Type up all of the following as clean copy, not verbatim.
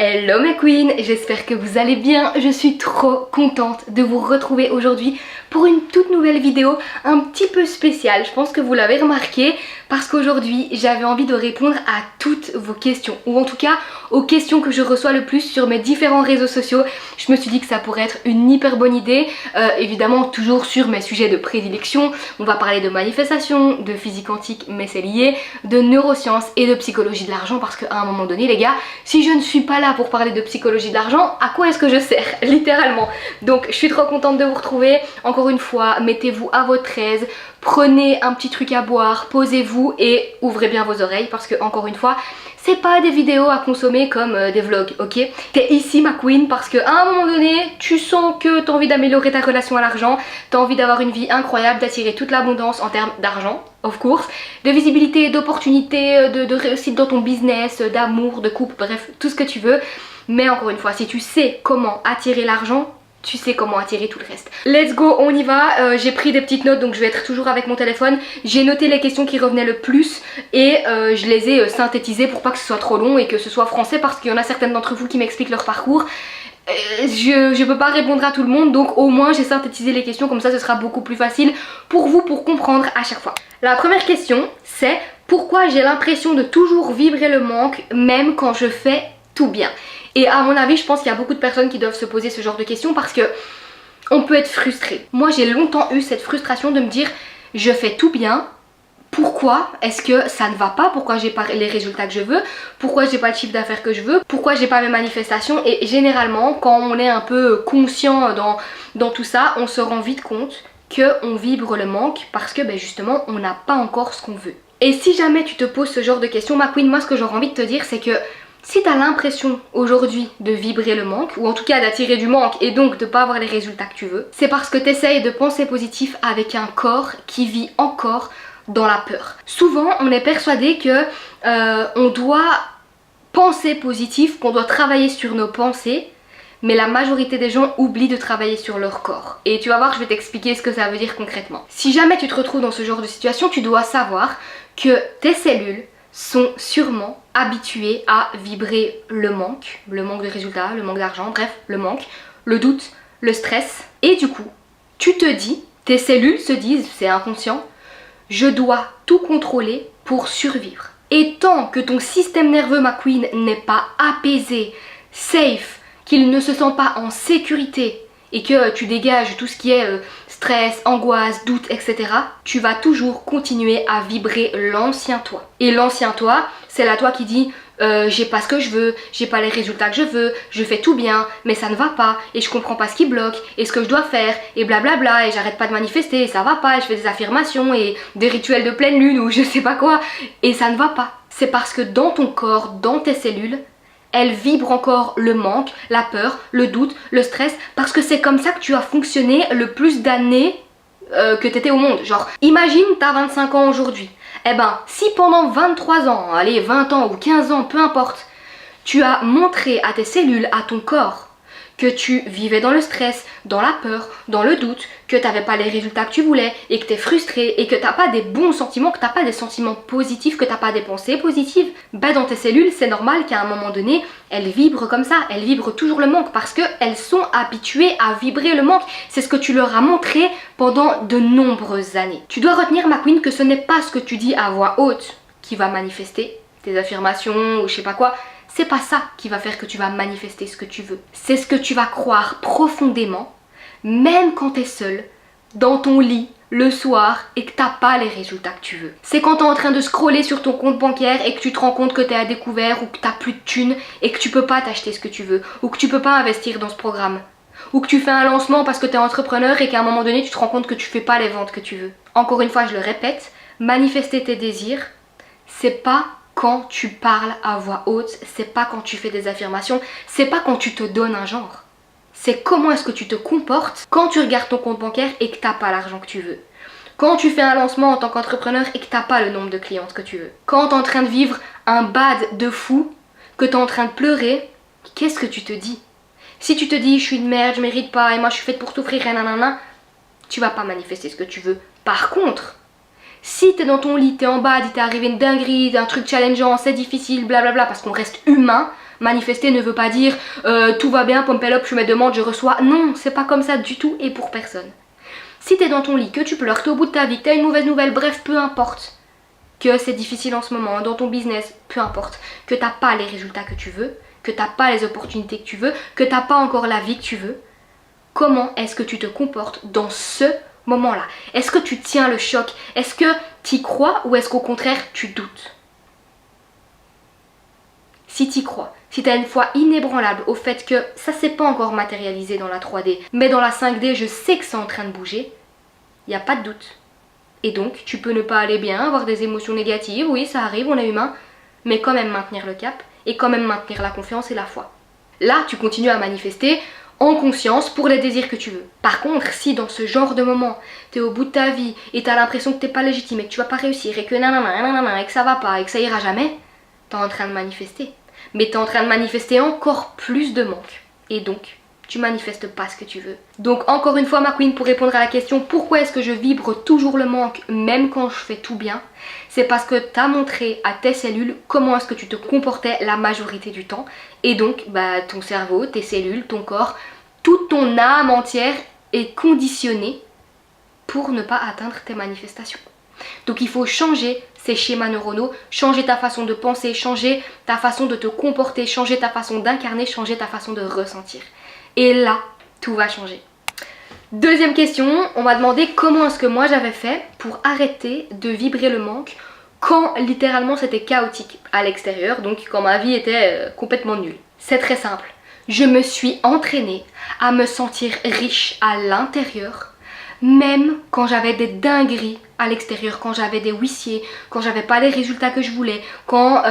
Hello mes queens, j'espère que vous allez bien. Je suis trop contente de vous retrouver aujourd'hui pour une toute nouvelle vidéo un petit peu spéciale. Je pense que vous l'avez remarqué parce qu'aujourd'hui j'avais envie de répondre à toutes vos questions, ou en tout cas aux questions que je reçois le plus sur mes différents réseaux sociaux. Je me suis dit que ça pourrait être une hyper bonne idée, évidemment toujours sur mes sujets de prédilection. On va parler de manifestation, de physique quantique mais c'est lié, de neurosciences et de psychologie de l'argent, parce qu'à un moment donné les gars, si je ne suis pas là pour parler de psychologie de l'argent, à quoi est-ce que je sers littéralement? Donc je suis trop contente de vous retrouver. Encore une fois, mettez-vous à votre aise, prenez un petit truc à boire, posez-vous et ouvrez bien vos oreilles, parce que encore une fois, c'est pas des vidéos à consommer comme des vlogs, ok? T'es ici ma queen parce qu'à un moment donné, tu sens que t'as envie d'améliorer ta relation à l'argent, t'as envie d'avoir une vie incroyable, d'attirer toute l'abondance en termes d'argent, of course, de visibilité, d'opportunités, de réussite dans ton business, d'amour, de couple, bref, tout ce que tu veux. Mais encore une fois, si tu sais comment attirer l'argent, tu sais comment attirer tout le reste. Let's go, on y va. J'ai pris des petites notes, donc je vais être toujours avec mon téléphone. J'ai noté les questions qui revenaient le plus et je les ai synthétisées pour pas que ce soit trop long et que ce soit français, parce qu'il y en a certaines d'entre vous qui m'expliquent leur parcours. Je peux pas répondre à tout le monde, donc au moins j'ai synthétisé les questions, comme ça ce sera beaucoup plus facile pour vous pour comprendre à chaque fois. La première question c'est: pourquoi j'ai l'impression de toujours vibrer le manque même quand je fais tout bien? Et à mon avis, je pense qu'il y a beaucoup de personnes qui doivent se poser ce genre de questions parce que on peut être frustré. Moi j'ai longtemps eu cette frustration de me dire je fais tout bien, pourquoi est-ce que ça ne va pas? Pourquoi j'ai pas les résultats que je veux? Pourquoi j'ai pas le chiffre d'affaires que je veux? Pourquoi j'ai pas mes manifestations? Et généralement quand on est un peu conscient dans tout ça, on se rend vite compte qu'on vibre le manque parce que justement on n'a pas encore ce qu'on veut. Et si jamais tu te poses ce genre de questions, ma queen, moi ce que j'aurais envie de te dire c'est que si tu as l'impression aujourd'hui de vibrer le manque, ou en tout cas d'attirer du manque et donc de pas avoir les résultats que tu veux, c'est parce que tu essayes de penser positif avec un corps qui vit encore dans la peur. Souvent on est persuadé que on doit penser positif, qu'on doit travailler sur nos pensées, mais la majorité des gens oublient de travailler sur leur corps. Et tu vas voir, je vais t'expliquer ce que ça veut dire concrètement. Si jamais tu te retrouves dans ce genre de situation, tu dois savoir que tes cellules sont sûrement habitués à vibrer le manque de résultats, le manque d'argent, bref, le manque, le doute, le stress. Et du coup, tu te dis, tes cellules se disent, c'est inconscient, je dois tout contrôler pour survivre. Et tant que ton système nerveux, ma queen, n'est pas apaisé, safe, qu'il ne se sent pas en sécurité et que tu dégages tout ce qui est stress, angoisse, doute, etc., tu vas toujours continuer à vibrer l'ancien toi. Et l'ancien toi, c'est la toi qui dit j'ai pas ce que je veux, j'ai pas les résultats que je veux, je fais tout bien, mais ça ne va pas, et je comprends pas ce qui bloque, et ce que je dois faire, et blablabla, et j'arrête pas de manifester, et ça va pas, et je fais des affirmations, et des rituels de pleine lune, ou je sais pas quoi, et ça ne va pas. C'est parce que dans ton corps, dans tes cellules, elle vibre encore le manque, la peur, le doute, le stress, parce que c'est comme ça que tu as fonctionné le plus d'années que tu étais au monde. Genre, imagine t'as 25 ans aujourd'hui. Eh ben, si pendant 23 ans, allez 20 ans ou 15 ans, peu importe, tu as montré à tes cellules, à ton corps, que tu vivais dans le stress, dans la peur, dans le doute, que tu n'avais pas les résultats que tu voulais et que tu es frustré et que tu n'as pas des bons sentiments, que tu n'as pas des sentiments positifs, que tu n'as pas des pensées positives, dans tes cellules, c'est normal qu'à un moment donné, elles vibrent comme ça, elles vibrent toujours le manque parce qu'elles sont habituées à vibrer le manque. C'est ce que tu leur as montré pendant de nombreuses années. Tu dois retenir, ma queen, que ce n'est pas ce que tu dis à voix haute qui va manifester, tes affirmations ou je sais pas quoi. C'est pas ça qui va faire que tu vas manifester ce que tu veux. C'est ce que tu vas croire profondément, même quand tu es seule, dans ton lit, le soir, et que t'as pas les résultats que tu veux. C'est quand tu es en train de scroller sur ton compte bancaire et que tu te rends compte que tu es à découvert, ou que t'as plus de thunes et que tu peux pas t'acheter ce que tu veux, ou que tu peux pas investir dans ce programme, ou que tu fais un lancement parce que tu es entrepreneur et qu'à un moment donné tu te rends compte que tu fais pas les ventes que tu veux. Encore une fois, je le répète, manifester tes désirs, c'est pas quand tu parles à voix haute, c'est pas quand tu fais des affirmations, c'est pas quand tu te donnes un genre. C'est comment est-ce que tu te comportes quand tu regardes ton compte bancaire et que t'as pas l'argent que tu veux. Quand tu fais un lancement en tant qu'entrepreneur et que t'as pas le nombre de clientes que tu veux. Quand t'es en train de vivre un bad de fou, que t'es en train de pleurer, qu'est-ce que tu te dis? Si tu te dis je suis une merde, je mérite pas et moi je suis faite pour souffrir, nanana, tu vas pas manifester ce que tu veux. Par contre, si t'es dans ton lit, t'es en bas, il t'est arrivé une dinguerie, un truc challengeant, c'est difficile, blablabla, parce qu'on reste humain, Manifester ne veut pas dire tout va bien, pump up, je me demande, je reçois. Non, c'est pas comme ça du tout et pour personne. Si t'es dans ton lit, que tu pleures, que t'es au bout de ta vie, que t'as une mauvaise nouvelle, bref, peu importe, que c'est difficile en ce moment, dans ton business, peu importe, que t'as pas les résultats que tu veux, que t'as pas les opportunités que tu veux, que t'as pas encore la vie que tu veux, comment est-ce que tu te comportes dans ce moment-là? Est-ce que tu tiens le choc? Est-ce que tu y crois ou est-ce qu'au contraire tu doutes? Si tu y crois, si tu as une foi inébranlable au fait que ça s'est pas encore matérialisé dans la 3D, mais dans la 5D je sais que c'est en train de bouger, il n'y a pas de doute. Et donc tu peux ne pas aller bien, avoir des émotions négatives, oui ça arrive, on est humain, mais quand même maintenir le cap et quand même maintenir la confiance et la foi. Là tu continues à manifester en conscience pour les désirs que tu veux. Par contre, si dans ce genre de moment, t'es au bout de ta vie et t'as l'impression que t'es pas légitime et que tu vas pas réussir et que nanana et que ça va pas et que ça ira jamais, t'es en train de manifester. Mais t'es en train de manifester encore plus de manque. Et donc, tu manifestes pas ce que tu veux. Donc encore une fois ma queen, pour répondre à la question pourquoi est-ce que je vibre toujours le manque même quand je fais tout bien, c'est parce que t'as montré à tes cellules comment est-ce que tu te comportais la majorité du temps. Et donc ton cerveau, tes cellules, ton corps, toute ton âme entière est conditionnée pour ne pas atteindre tes manifestations. Donc il faut changer ces schémas neuronaux, changer ta façon de penser, changer ta façon de te comporter, changer ta façon d'incarner, changer ta façon de ressentir. Et là, tout va changer. Deuxième question, on m'a demandé comment est-ce que moi j'avais fait pour arrêter de vibrer le manque quand littéralement c'était chaotique à l'extérieur, donc quand ma vie était complètement nulle. C'est très simple, je me suis entraînée à me sentir riche à l'intérieur, même quand j'avais des dingueries à l'extérieur, quand j'avais des huissiers, quand j'avais pas les résultats que je voulais, quand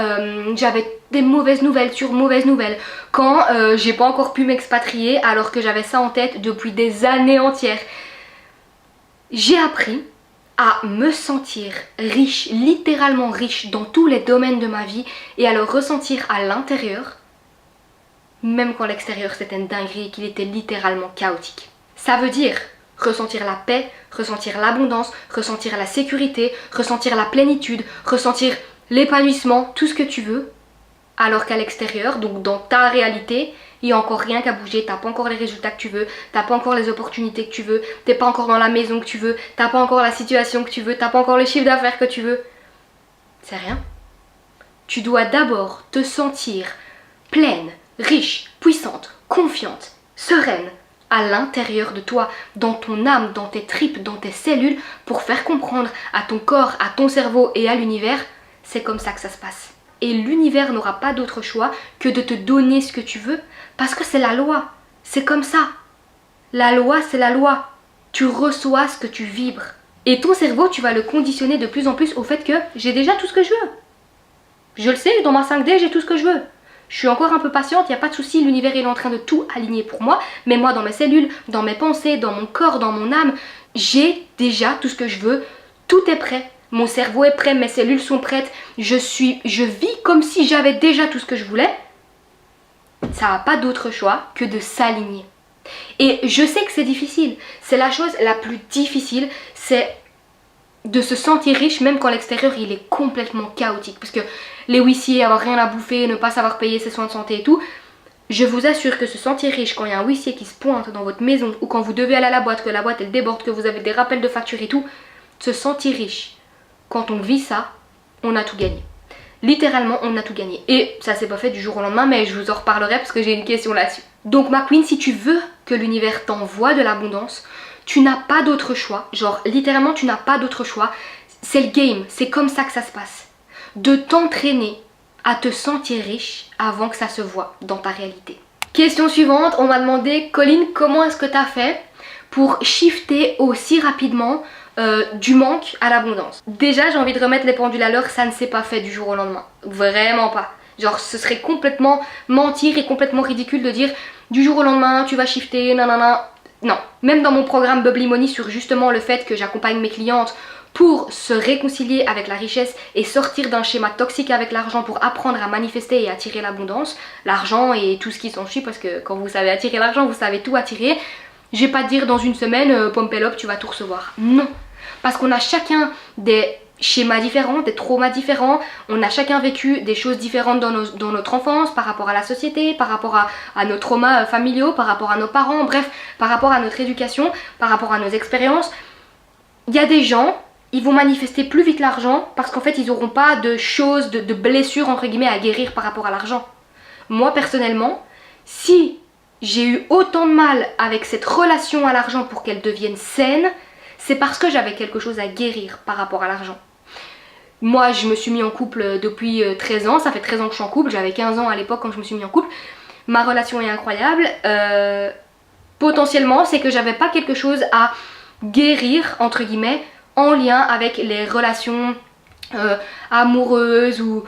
j'avais des mauvaises nouvelles sur mauvaises nouvelles, quand j'ai pas encore pu m'expatrier alors que j'avais ça en tête depuis des années entières. J'ai appris à me sentir riche, littéralement riche dans tous les domaines de ma vie et à le ressentir à l'intérieur, même quand l'extérieur c'était une dinguerie et qu'il était littéralement chaotique. Ça veut dire ressentir la paix, ressentir l'abondance, ressentir la sécurité, ressentir la plénitude, ressentir l'épanouissement, tout ce que tu veux, alors qu'à l'extérieur, donc dans ta réalité, il n'y a encore rien qu'à bouger, t'as pas encore les résultats que tu veux, t'as pas encore les opportunités que tu veux, t'es pas encore dans la maison que tu veux, t'as pas encore la situation que tu veux, t'as pas encore le chiffre d'affaires que tu veux. C'est rien. Tu dois d'abord te sentir pleine, riche, puissante, confiante, sereine, à l'intérieur de toi, dans ton âme, dans tes tripes, dans tes cellules, pour faire comprendre à ton corps, à ton cerveau et à l'univers, c'est comme ça que ça se passe. Et l'univers n'aura pas d'autre choix que de te donner ce que tu veux, parce que c'est la loi, c'est comme ça. La loi, c'est la loi. Tu reçois ce que tu vibres. Et ton cerveau, tu vas le conditionner de plus en plus au fait que j'ai déjà tout ce que je veux. Je le sais, dans ma 5D, j'ai tout ce que je veux. Je suis encore un peu patiente, il n'y a pas de souci, l'univers est en train de tout aligner pour moi. Mais moi, dans mes cellules, dans mes pensées, dans mon corps, dans mon âme, j'ai déjà tout ce que je veux. Tout est prêt. Mon cerveau est prêt, mes cellules sont prêtes. Je vis comme si j'avais déjà tout ce que je voulais. Ça n'a pas d'autre choix que de s'aligner. Et je sais que c'est difficile. C'est la chose la plus difficile, c'est de se sentir riche même quand l'extérieur il est complètement chaotique, parce que les huissiers, avoir rien à bouffer, ne pas savoir payer ses soins de santé et tout, je vous assure que se sentir riche quand il y a un huissier qui se pointe dans votre maison ou quand vous devez aller à la boîte, que la boîte elle déborde, que vous avez des rappels de facture et tout, se sentir riche, quand on vit ça, on a tout gagné. Littéralement on a tout gagné. Et ça s'est pas fait du jour au lendemain, mais je vous en reparlerai parce que j'ai une question là-dessus. Donc ma queen, si tu veux que l'univers t'envoie de l'abondance, tu n'as pas d'autre choix, genre littéralement tu n'as pas d'autre choix, c'est le game, c'est comme ça que ça se passe. De t'entraîner à te sentir riche avant que ça se voit dans ta réalité. Question suivante, on m'a demandé Colline, comment est-ce que tu as fait pour shifter aussi rapidement du manque à l'abondance? Déjà j'ai envie de remettre les pendules à l'heure, ça ne s'est pas fait du jour au lendemain, vraiment pas. Genre ce serait complètement mentir et complètement ridicule de dire du jour au lendemain tu vas shifter, nanana. Non, même dans mon programme Bubbly Money sur justement le fait que j'accompagne mes clientes pour se réconcilier avec la richesse et sortir d'un schéma toxique avec l'argent pour apprendre à manifester et attirer l'abondance, l'argent et tout ce qui s'ensuit, parce que quand vous savez attirer l'argent, vous savez tout attirer. Je vais pas te dire dans une semaine, pump it up, tu vas tout recevoir. Non, parce qu'on a chacun des schémas différents, des traumas différents, on a chacun vécu des choses différentes dans notre enfance, par rapport à la société, par rapport à nos traumas familiaux, par rapport à nos parents, bref, par rapport à notre éducation, par rapport à nos expériences. Il y a des gens, ils vont manifester plus vite l'argent parce qu'en fait ils n'auront pas de choses, de blessures entre guillemets à guérir par rapport à l'argent. Moi personnellement, si j'ai eu autant de mal avec cette relation à l'argent pour qu'elle devienne saine, c'est parce que j'avais quelque chose à guérir par rapport à l'argent. Moi je me suis mis en couple depuis 13 ans, ça fait 13 ans que je suis en couple, j'avais 15 ans à l'époque quand je me suis mis en couple. Ma relation est incroyable, potentiellement c'est que j'avais pas quelque chose à guérir entre guillemets en lien avec les relations amoureuses ou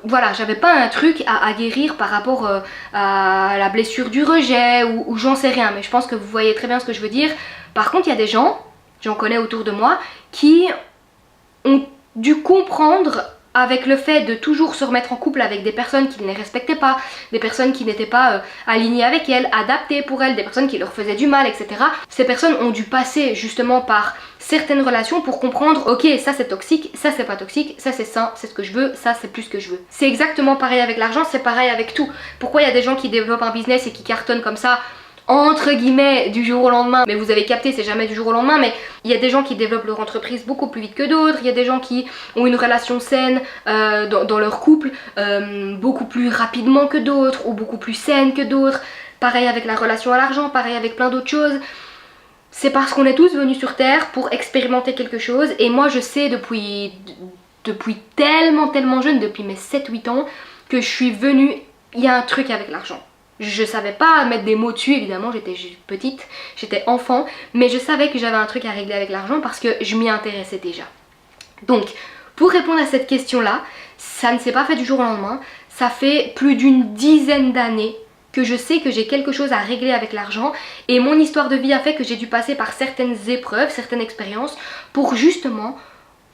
voilà, j'avais pas un truc à guérir par rapport à la blessure du rejet ou j'en sais rien, mais je pense que vous voyez très bien ce que je veux dire. Par contre il y a des gens, j'en connais autour de moi, qui ont dû comprendre avec le fait de toujours se remettre en couple avec des personnes qui ne les respectaient pas, des personnes qui n'étaient pas alignées avec elles, adaptées pour elles, des personnes qui leur faisaient du mal, etc. Ces personnes ont dû passer justement par certaines relations pour comprendre, ok, ça c'est toxique, ça c'est pas toxique, ça c'est sain, c'est ce que je veux, ça c'est plus ce que je veux. C'est exactement pareil avec l'argent, c'est pareil avec tout. Pourquoi il y a des gens qui développent un business et qui cartonnent comme ça entre guillemets du jour au lendemain, mais vous avez capté, c'est jamais du jour au lendemain, mais il y a des gens qui développent leur entreprise beaucoup plus vite que d'autres, il y a des gens qui ont une relation saine dans leur couple beaucoup plus rapidement que d'autres ou beaucoup plus saine que d'autres. Pareil avec la relation à l'argent, pareil avec plein d'autres choses. C'est parce qu'on est tous venus sur terre pour expérimenter quelque chose, et moi je sais depuis tellement jeune, depuis mes 7-8 ans, que je suis venue, il y a un truc avec l'argent. Je savais pas mettre des mots dessus, évidemment, j'étais petite, j'étais enfant, mais je savais que j'avais un truc à régler avec l'argent parce que je m'y intéressais déjà. Donc, pour répondre à cette question-là, ça ne s'est pas fait du jour au lendemain, ça fait plus d'une dizaine d'années que je sais que j'ai quelque chose à régler avec l'argent, et mon histoire de vie a fait que j'ai dû passer par certaines épreuves, certaines expériences, pour justement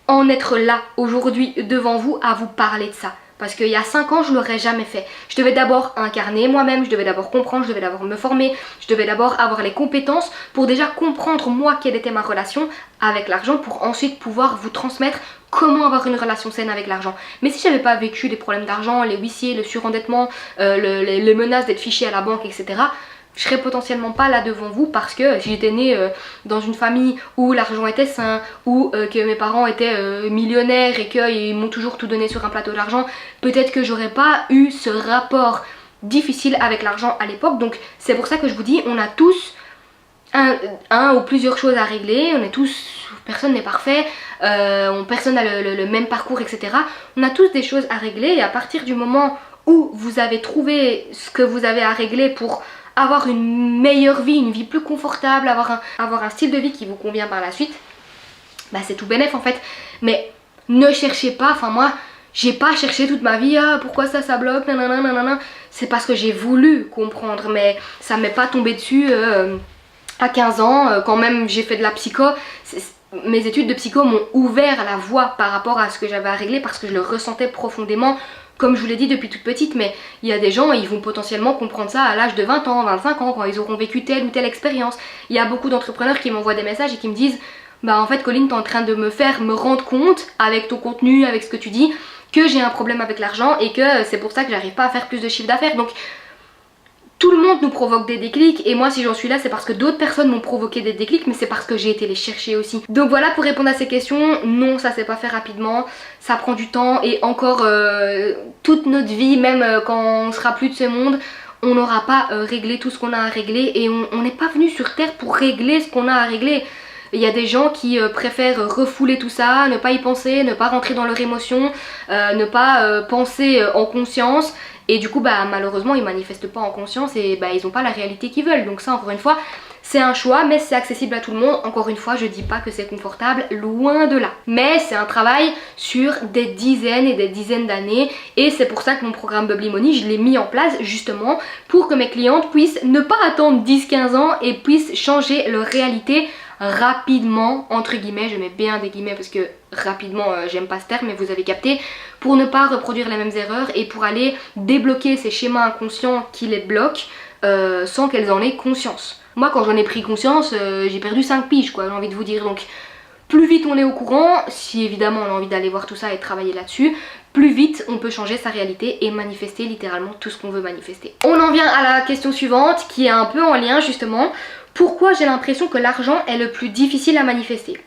en être là aujourd'hui devant vous à vous parler de ça. Parce qu'il y a 5 ans, je ne l'aurais jamais fait. Je devais d'abord incarner moi-même, je devais d'abord comprendre, je devais d'abord me former, je devais d'abord avoir les compétences pour déjà comprendre moi quelle était ma relation avec l'argent, pour ensuite pouvoir vous transmettre comment avoir une relation saine avec l'argent. Mais si j'avais pas vécu les problèmes d'argent, les huissiers, le surendettement, les menaces d'être fiché à la banque, etc., je serais potentiellement pas là devant vous, parce que si j'étais née dans une famille où l'argent était sain, ou que mes parents étaient millionnaires et qu'ils m'ont toujours tout donné sur un plateau d'argent, peut-être que j'aurais pas eu ce rapport difficile avec l'argent à l'époque. Donc c'est pour ça que je vous dis, on a tous un ou plusieurs choses à régler, on est tous, personne n'est parfait, personne n'a le même parcours, etc. On a tous des choses à régler, et à partir du moment où vous avez trouvé ce que vous avez à régler pour avoir une meilleure vie, une vie plus confortable, avoir un style de vie qui vous convient par la suite, bah c'est tout bénef en fait. Mais ne cherchez pas, enfin moi j'ai pas cherché toute ma vie, ah pourquoi ça bloque, nanana nanana. C'est parce que j'ai voulu comprendre, mais ça m'est pas tombé dessus à 15 ans, quand même j'ai fait de la psycho. Mes études de psycho m'ont ouvert la voie par rapport à ce que j'avais à régler, parce que je le ressentais profondément, comme je vous l'ai dit, depuis toute petite. Mais il y a des gens, ils vont potentiellement comprendre ça à l'âge de 20 ans, 25 ans, quand ils auront vécu telle ou telle expérience. Il y a beaucoup d'entrepreneurs qui m'envoient des messages et qui me disent, bah en fait Colline, t'es en train de me faire me rendre compte, avec ton contenu, avec ce que tu dis, que j'ai un problème avec l'argent et que c'est pour ça que j'arrive pas à faire plus de chiffre d'affaires. Donc tout le monde nous provoque des déclics, et moi si j'en suis là, c'est parce que d'autres personnes m'ont provoqué des déclics, mais c'est parce que j'ai été les chercher aussi. Donc voilà, pour répondre à ces questions, non, ça s'est pas fait rapidement, ça prend du temps, et encore toute notre vie, même quand on sera plus de ce monde, on n'aura pas réglé tout ce qu'on a à régler, et on n'est pas venu sur terre pour régler ce qu'on a à régler. Il y a des gens qui préfèrent refouler tout ça, ne pas y penser, ne pas rentrer dans leurs émotions, ne pas penser en conscience. Et du coup bah malheureusement ils manifestent pas en conscience, et bah ils ont pas la réalité qu'ils veulent. Donc ça, encore une fois, c'est un choix, mais c'est accessible à tout le monde. Encore une fois, je dis pas que c'est confortable, loin de là. Mais c'est un travail sur des dizaines et des dizaines d'années, et c'est pour ça que mon programme Bubbly Money, je l'ai mis en place justement pour que mes clientes puissent ne pas attendre 10-15 ans et puissent changer leur réalité rapidement, entre guillemets, je mets bien des guillemets parce que rapidement j'aime pas ce terme, mais vous avez capté, pour ne pas reproduire les mêmes erreurs et pour aller débloquer ces schémas inconscients qui les bloquent sans qu'elles en aient conscience. Moi quand j'en ai pris conscience, j'ai perdu 5 piges quoi, j'ai envie de vous dire. Donc plus vite on est au courant, si évidemment on a envie d'aller voir tout ça et travailler là-dessus, plus vite on peut changer sa réalité et manifester littéralement tout ce qu'on veut manifester. On en vient à la question suivante qui est un peu en lien justement. Pourquoi j'ai l'impression que l'argent est le plus difficile à manifester?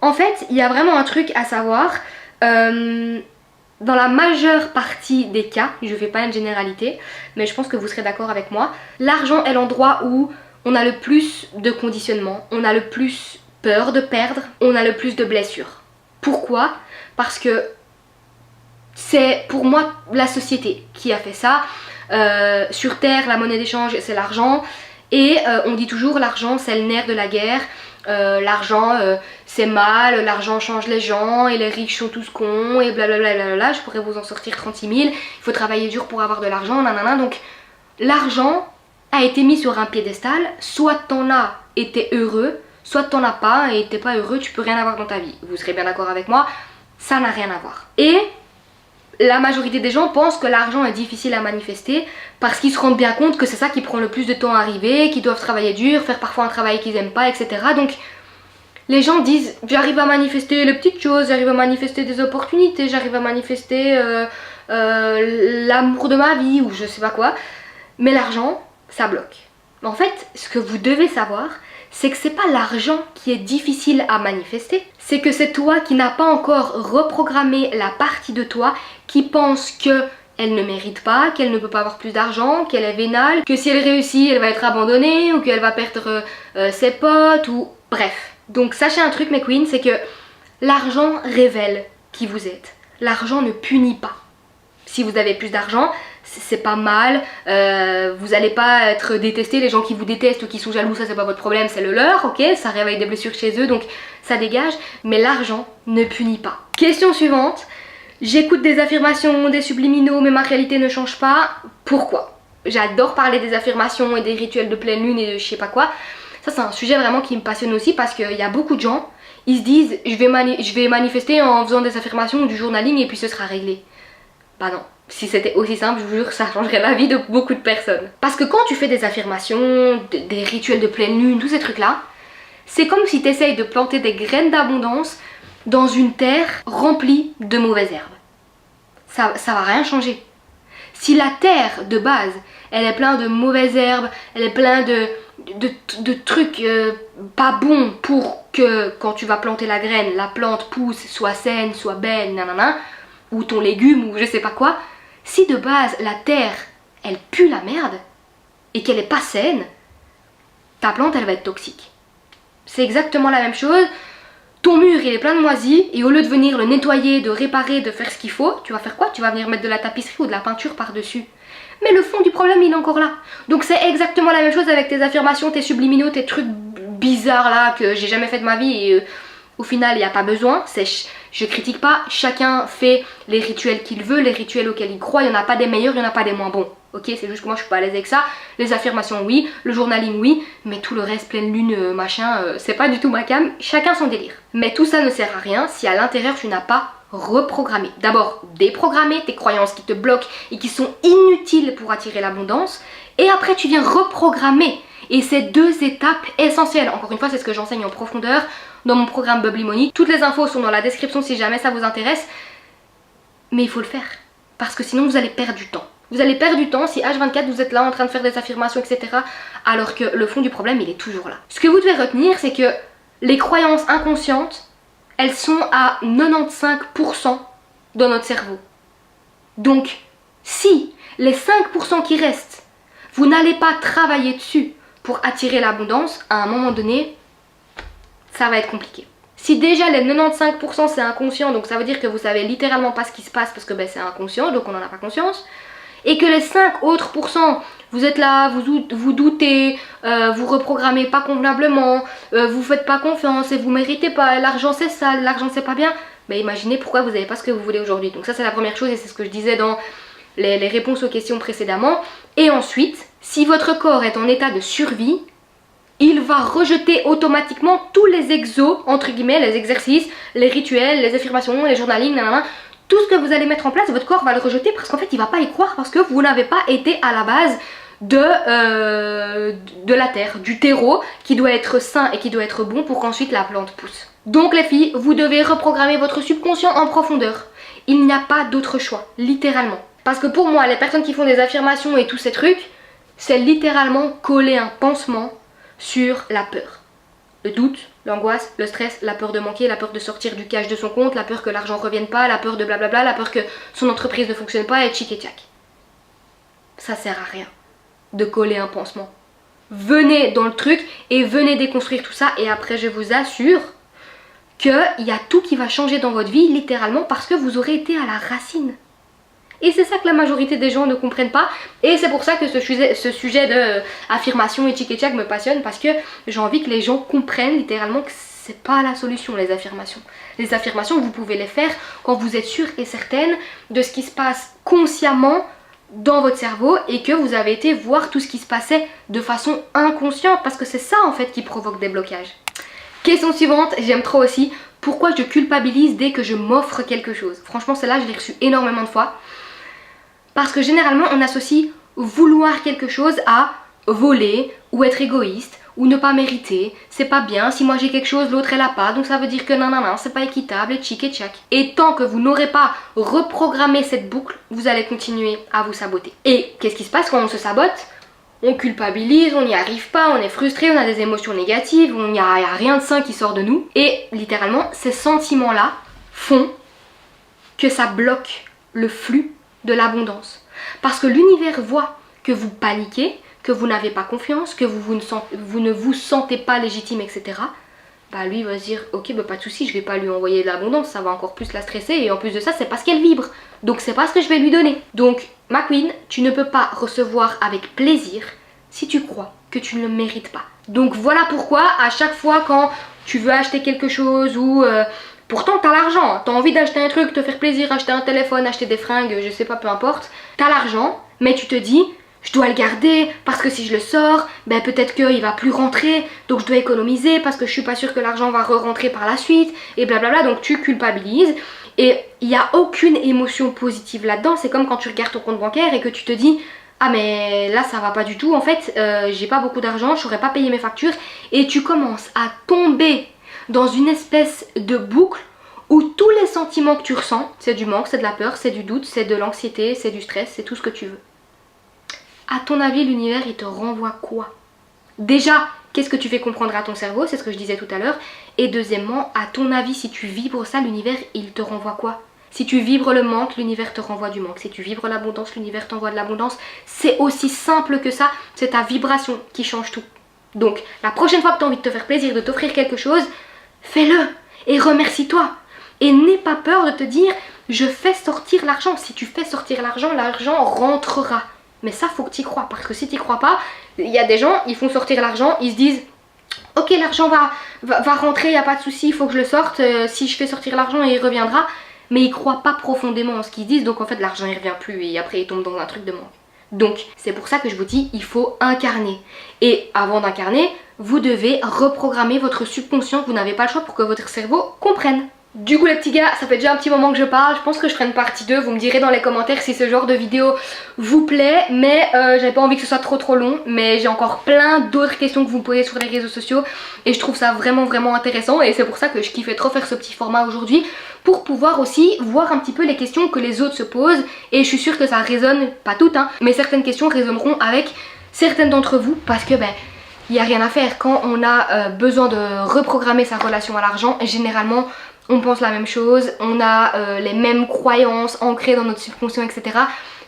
En fait, il y a vraiment un truc à savoir. Dans la majeure partie des cas, je fais pas une généralité, mais je pense que vous serez d'accord avec moi, l'argent est l'endroit où on a le plus de conditionnement, on a le plus peur de perdre, on a le plus de blessures. Pourquoi? Parce que c'est pour moi la société qui a fait ça. Sur Terre, la monnaie d'échange c'est l'argent et on dit toujours l'argent c'est le nerf de la guerre. L'argent c'est mal, l'argent change les gens et les riches sont tous cons et blablabla, je pourrais vous en sortir 36 000, il faut travailler dur pour avoir de l'argent, nanana. Donc l'argent a été mis sur un piédestal, soit t'en as et t'es heureux, soit t'en as pas et t'es pas heureux, tu peux rien avoir dans ta vie. Vous serez bien d'accord avec moi, ça n'a rien à voir. Et la majorité des gens pensent que l'argent est difficile à manifester parce qu'ils se rendent bien compte que c'est ça qui prend le plus de temps à arriver, qu'ils doivent travailler dur, faire parfois un travail qu'ils aiment pas, etc. Donc les gens disent j'arrive à manifester les petites choses, j'arrive à manifester des opportunités, j'arrive à manifester l'amour de ma vie ou je sais pas quoi, mais l'argent ça bloque. En fait, ce que vous devez savoir, c'est que c'est pas l'argent qui est difficile à manifester, c'est que c'est toi qui n'as pas encore reprogrammé la partie de toi qui pense que elle ne mérite pas, qu'elle ne peut pas avoir plus d'argent, qu'elle est vénale, que si elle réussit, elle va être abandonnée ou qu'elle va perdre ses potes ou bref. Donc sachez un truc mes queens, c'est que l'argent révèle qui vous êtes. L'argent ne punit pas. Si vous avez plus d'argent, c'est pas mal, vous allez pas être détesté, les gens qui vous détestent ou qui sont jaloux, ça c'est pas votre problème, c'est le leur, ok, ça réveille des blessures chez eux, donc ça dégage, mais l'argent ne punit pas. Question suivante, j'écoute des affirmations, des subliminaux, mais ma réalité ne change pas, pourquoi? J'adore parler des affirmations et des rituels de pleine lune et de je sais pas quoi, ça c'est un sujet vraiment qui me passionne aussi parce qu'il y a beaucoup de gens, ils se disent je vais manifester en faisant des affirmations ou du journaling et puis ce sera réglé. Bah non. Si c'était aussi simple, je vous jure que ça changerait la vie de beaucoup de personnes. Parce que quand tu fais des affirmations, des rituels de pleine lune, tous ces trucs-là, c'est comme si tu essayes de planter des graines d'abondance dans une terre remplie de mauvaises herbes. Ça va rien changer. Si la terre de base, elle est pleine de mauvaises herbes, elle est pleine de trucs pas bons pour que quand tu vas planter la graine, la plante pousse, soit saine, soit belle, nanana, ou ton légume, ou je sais pas quoi, si de base la terre elle pue la merde et qu'elle est pas saine, ta plante elle va être toxique. C'est exactement la même chose. Ton mur il est plein de moisis et au lieu de venir le nettoyer, de réparer, de faire ce qu'il faut, tu vas faire quoi? Tu vas venir mettre de la tapisserie ou de la peinture par dessus. Mais le fond du problème il est encore là. Donc c'est exactement la même chose avec tes affirmations, tes subliminaux, tes trucs bizarres là que j'ai jamais fait de ma vie et au final il n'y a pas besoin. Je critique pas, chacun fait les rituels qu'il veut, les rituels auxquels il croit, il n'y en a pas des meilleurs, il n'y en a pas des moins bons. Ok, c'est juste que moi je suis pas à l'aise avec ça. Les affirmations oui, le journaling oui, mais tout le reste, pleine lune, machin, c'est pas du tout ma cam, chacun son délire. Mais tout ça ne sert à rien si à l'intérieur tu n'as pas reprogrammé. D'abord déprogrammer tes croyances qui te bloquent et qui sont inutiles pour attirer l'abondance, et après tu viens reprogrammer. Et c'est deux étapes essentielles. Encore une fois, c'est ce que j'enseigne en profondeur dans mon programme Bubbly Money. Toutes les infos sont dans la description si jamais ça vous intéresse. Mais il faut le faire. Parce que sinon vous allez perdre du temps. Vous allez perdre du temps si H24 vous êtes là en train de faire des affirmations, etc. Alors que le fond du problème, il est toujours là. Ce que vous devez retenir, c'est que les croyances inconscientes, elles sont à 95% dans notre cerveau. Donc, si les 5% qui restent, vous n'allez pas travailler dessus pour attirer l'abondance, à un moment donné, ça va être compliqué. Si déjà les 95% c'est inconscient, donc ça veut dire que vous savez littéralement pas ce qui se passe parce que c'est inconscient, donc on n'en a pas conscience, et que les 5 autres pourcents, vous êtes là, vous doutez, vous reprogrammez pas convenablement, vous faites pas confiance et vous méritez pas, l'argent c'est sale, l'argent c'est pas bien, imaginez pourquoi vous n'avez pas ce que vous voulez aujourd'hui. Donc ça c'est la première chose et c'est ce que je disais dans les réponses aux questions précédemment. Et ensuite, si votre corps est en état de survie, il va rejeter automatiquement tous les exos, entre guillemets, les exercices, les rituels, les affirmations, les journalings, nanana, tout ce que vous allez mettre en place, votre corps va le rejeter parce qu'en fait il va pas y croire parce que vous n'avez pas été à la base de la terre, du terreau qui doit être sain et qui doit être bon pour qu'ensuite la plante pousse. Donc les filles, vous devez reprogrammer votre subconscient en profondeur. Il n'y a pas d'autre choix, littéralement. Parce que pour moi, les personnes qui font des affirmations et tous ces trucs, c'est littéralement coller un pansement sur la peur. Le doute, l'angoisse, le stress, la peur de manquer, la peur de sortir du cash de son compte, la peur que l'argent ne revienne pas, la peur de blablabla, la peur que son entreprise ne fonctionne pas et tchic et tchac. Ça sert à rien de coller un pansement. Venez dans le truc et venez déconstruire tout ça et après je vous assure qu'il y a tout qui va changer dans votre vie littéralement parce que vous aurez été à la racine. Et c'est ça que la majorité des gens ne comprennent pas. Et c'est pour ça que ce sujet de affirmation et tchic et tchac me passionne. Parce que j'ai envie que les gens comprennent littéralement que c'est pas la solution les affirmations. Les affirmations vous pouvez les faire quand vous êtes sûre et certaine de ce qui se passe consciemment dans votre cerveau. Et que vous avez été voir tout ce qui se passait de façon inconsciente. Parce que c'est ça en fait qui provoque des blocages. Question suivante, j'aime trop aussi. Pourquoi je culpabilise dès que je m'offre quelque chose? Franchement celle-là je l'ai reçue énormément de fois. Parce que généralement on associe vouloir quelque chose à voler ou être égoïste ou ne pas mériter, c'est pas bien, si moi j'ai quelque chose l'autre elle a pas, donc ça veut dire que non c'est pas équitable et tchic et tchac. Et tant que vous n'aurez pas reprogrammé cette boucle, vous allez continuer à vous saboter. Et qu'est-ce qui se passe quand on se sabote? On culpabilise, on n'y arrive pas, on est frustré, on a des émotions négatives, il n'y a rien de sain qui sort de nous. Et littéralement ces sentiments-là font que ça bloque le flux de l'abondance. Parce que l'univers voit que vous paniquez, que vous n'avez pas confiance, que vous ne vous sentez pas légitime, etc. Bah lui il va se dire ok bah pas de souci, je vais pas lui envoyer de l'abondance, ça va encore plus la stresser et en plus de ça c'est parce qu'elle vibre. Donc c'est pas ce que je vais lui donner. Donc ma queen, tu ne peux pas recevoir avec plaisir si tu crois que tu ne le mérites pas. Donc voilà pourquoi à chaque fois quand tu veux acheter quelque chose ou pourtant t'as l'argent, t'as envie d'acheter un truc, te faire plaisir, acheter un téléphone, acheter des fringues, je sais pas, peu importe. T'as l'argent, mais tu te dis, je dois le garder parce que si je le sors, ben peut-être qu'il va plus rentrer, donc je dois économiser parce que je suis pas sûre que l'argent va re-rentrer par la suite, et blablabla, donc tu culpabilises. Et il n'y a aucune émotion positive là-dedans, c'est comme quand tu regardes ton compte bancaire et que tu te dis, ah mais là ça va pas du tout, en fait j'ai pas beaucoup d'argent, je saurais pas payer mes factures, et tu commences à tomber dans une espèce de boucle où tous les sentiments que tu ressens, c'est du manque, c'est de la peur, c'est du doute, c'est de l'anxiété, c'est du stress, c'est tout ce que tu veux. À ton avis, l'univers, il te renvoie quoi? Déjà, qu'est-ce que tu fais comprendre à ton cerveau? C'est ce que je disais tout à l'heure. Et deuxièmement, à ton avis, si tu vibres ça, l'univers, il te renvoie quoi? Si tu vibres le manque, l'univers te renvoie du manque. Si tu vibres l'abondance, l'univers t'envoie de l'abondance. C'est aussi simple que ça, c'est ta vibration qui change tout. Donc, la prochaine fois que tu as envie de te faire plaisir, de t'offrir quelque chose, fais-le et remercie-toi. Et n'aie pas peur de te dire, je fais sortir l'argent. Si tu fais sortir l'argent, l'argent rentrera. Mais ça, faut que tu y crois. Parce que si tu y crois pas, il y a des gens, ils font sortir l'argent, ils se disent, ok, l'argent va rentrer, il n'y a pas de souci, il faut que je le sorte. Si je fais sortir l'argent, il reviendra. Mais ils croient pas profondément en ce qu'ils disent. Donc en fait, l'argent, il revient plus. Et après, ils tombent dans un truc de manque. Donc, c'est pour ça que je vous dis, il faut incarner. Et avant d'incarner, vous devez reprogrammer votre subconscient. Vous n'avez pas le choix pour que votre cerveau comprenne. Du coup les petits gars, ça fait déjà un petit moment que je parle, je pense que je ferai une partie 2, vous me direz dans les commentaires si ce genre de vidéo vous plaît, mais j'avais pas envie que ce soit trop long, mais j'ai encore plein d'autres questions que vous me posez sur les réseaux sociaux et je trouve ça vraiment intéressant et c'est pour ça que je kiffais trop faire ce petit format aujourd'hui pour pouvoir aussi voir un petit peu les questions que les autres se posent et je suis sûre que ça résonne, pas toutes hein, mais certaines questions résonneront avec certaines d'entre vous parce que il n'y a rien à faire quand on a besoin de reprogrammer sa relation à l'argent, généralement on pense la même chose, on a les mêmes croyances ancrées dans notre subconscient, etc.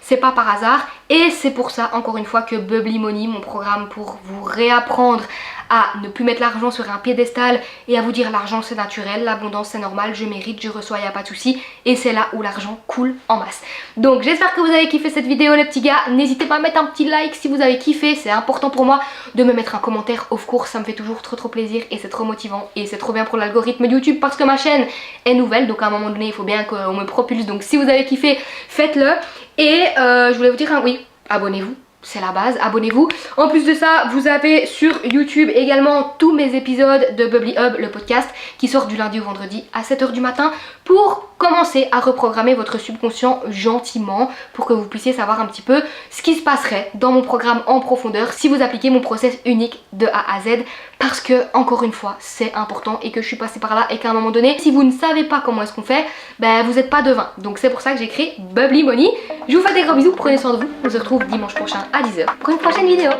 C'est pas par hasard et c'est pour ça encore une fois que Bubbly Money, mon programme pour vous réapprendre à ne plus mettre l'argent sur un piédestal et à vous dire l'argent c'est naturel, l'abondance c'est normal, je mérite, je reçois, il n'y a pas de souci et c'est là où l'argent coule en masse. Donc j'espère que vous avez kiffé cette vidéo les petits gars, n'hésitez pas à mettre un petit like si vous avez kiffé, c'est important pour moi de me mettre un commentaire of course, ça me fait toujours trop plaisir et c'est trop motivant et c'est trop bien pour l'algorithme de YouTube parce que ma chaîne est nouvelle donc à un moment donné il faut bien qu'on me propulse, donc si vous avez kiffé faites-le et je voulais vous dire oui, abonnez-vous. C'est la base, abonnez-vous. En plus de ça, vous avez sur YouTube également tous mes épisodes de Bubbly Hub, le podcast, qui sort du lundi au vendredi à 7 h du matin pour commencer à reprogrammer votre subconscient gentiment pour que vous puissiez savoir un petit peu ce qui se passerait dans mon programme en profondeur si vous appliquez mon process unique de A à Z, parce que encore une fois c'est important et que je suis passée par là et qu'à un moment donné si vous ne savez pas comment est-ce qu'on fait, ben vous n'êtes pas devin. Donc c'est pour ça que j'ai créé Bubbly Money. Je vous fais des gros bisous, prenez soin de vous, on se retrouve dimanche prochain à 10h pour une prochaine vidéo.